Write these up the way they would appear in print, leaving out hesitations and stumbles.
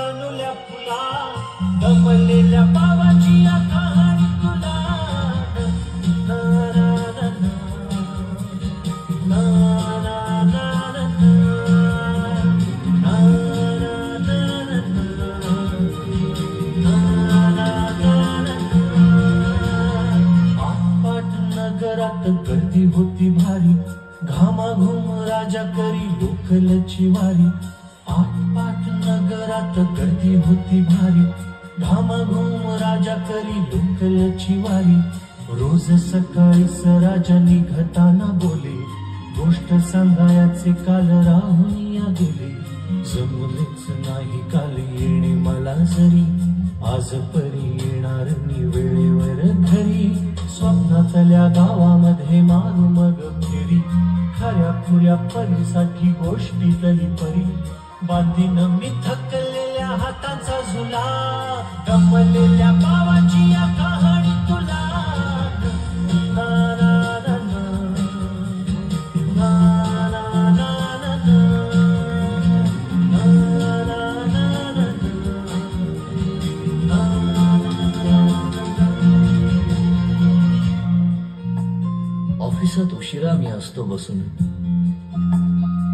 सानुल्या फुला दमलेल्या बाबाची या कहाणी तुला ना ना ना ना ना ना ना नगरात गर्दी होती भारी घामाघूम राजा करी लोकलची वारी आटपाट नगरात गर्दी होती भारी घामाघूम राजा करी लोकलची वारी रोज सकाळीच राजा निघताना बोले गोष्ट सांगायचे काल राहुनिया गेले जमलेच नाही काल येणे मला जरी आज परी येणार मी वेळेवर घरी स्वप्नातल्या गावामध्ये मारू मग फेरी खऱ्या खुऱ्या परीसाठी गोष्टीतली परी बांधीन मी थकलेल्या हातांचा झुला दमलेल्या बाबाची या कहाणी तुला ना ना ना ना ना ना ऑफिसात उशिरा मी असतो बसून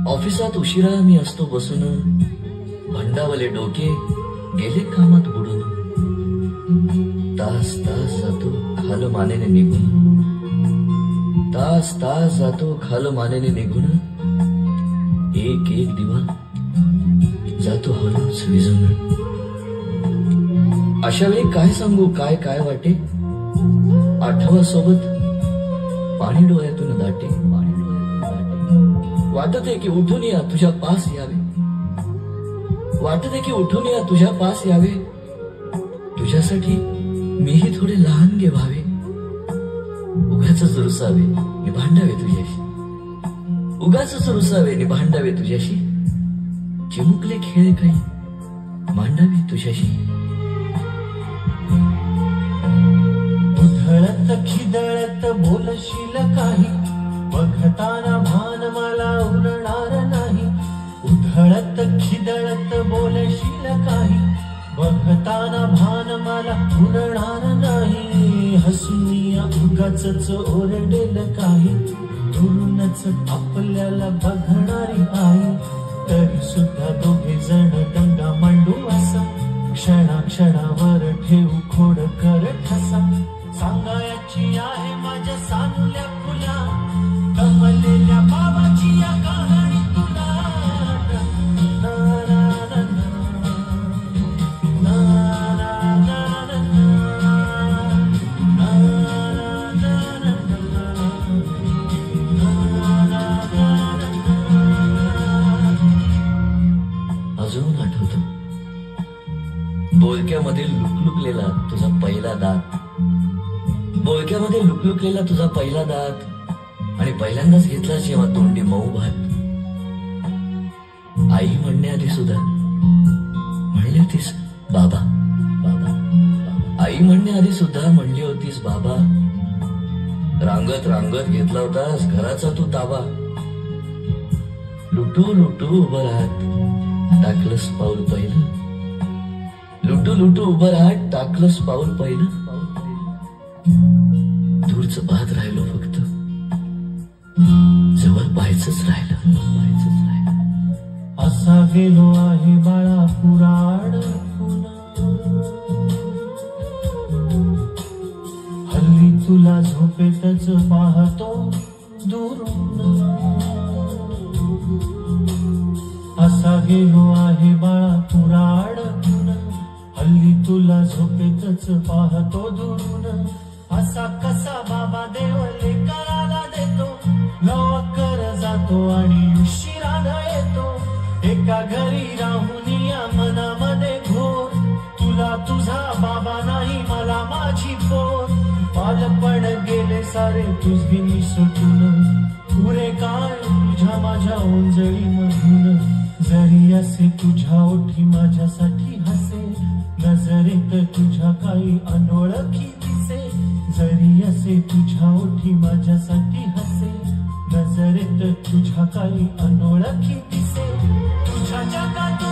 ऑफिसात उशिरा मी असतो बसून भंडावले डोके गेले कामात बुडून तास तास जातो खाल मानेने निघून तास तास जातो खाल मानेने निघून एक एक दिवा जातो हळूच विझून अशा वेळी काय सांगू काय काय वाटे आठवा सोबत पाणी डोळ्यातून दाटे वाटते की उठून या तुझ्या पास यावे वाटते की उठून या तुझ्या पास यावे तुझ्यासाठी मीही थोडे लहान गे व्हावे उगाचच रुसावे नि भांडावे तुझ्याशी उगाचच रुसावे नि भांडावे तुझ्याशी चिमुकले खेळ काही मांडावे तुझ्याशी उधळत खिदळत बोलशील काही बघताना भान मला उरणार नाही उधळत खिदळत बोलशील काही बघताना भान मला उरणार नाही हसूनिया उगाचच ओरडेल काही दुरूनच आपल्याला बघणारी आई तरी सुद्धा दोघे जण दंगा मांडू असा क्षणाक्षणावर ठेवू खोड कर ठसा सांगायची आहे माझ्या सानुल्या फुला दमलेल्या बाबाची या कहाणी तुला ना ना ना ना ना ना अजून आठवतो बोलक्यामध्ये लुकलुकलेला तुझा पहिला दात बोलक्यामध्ये लुकलुकलेला तुझा पहिला दात आणि पहिल्यांदाच घेतला जेव्हा तोंडी मऊ भात आई म्हणण्याआधी सुद्धा म्हणली होतीस बाबा बाबा आई म्हणण्याआधी सुद्धा म्हणली होतीस बाबा रांगत रांगत घेतला होतास घराचा तू ताबा लुटू लुटू उभं राहत टाकलंस पाऊल पहिलं लुटू लुटू उभं राहत टाकलंस पाऊल पहिलं दूरच पाहत राहिलो फक्त जवळ पाहायचंच राहिलं असा गेलो आहे बाळा पुराण हल्ली तुला झोपेतच पाहतो दुरून असा गेलो आहे बाळा पुराण हल्ली तुला झोपेतच पाहतो दुरून असा कसा बाबा देवले करायला देतो लवकर जातो आणि उशिरानं येतो एका घरी राहून या मनामध्ये घोर तुला तुझा बाबा नाही मला माझी पोर बालपण गेले सारे तुझी सुटून पुरे काय तुझ्या माझ्या ओंजळी मधून जरी असे तुझ्या ओठी माझ्यासाठी हसे नजरेत तुझ्या काही अनोळखी दिसे जरी असे तुझ्या ओठी माझ्यासाठी हसे नजरेत तुझ्या काही अनोळखी दिसे तुझ्या जगात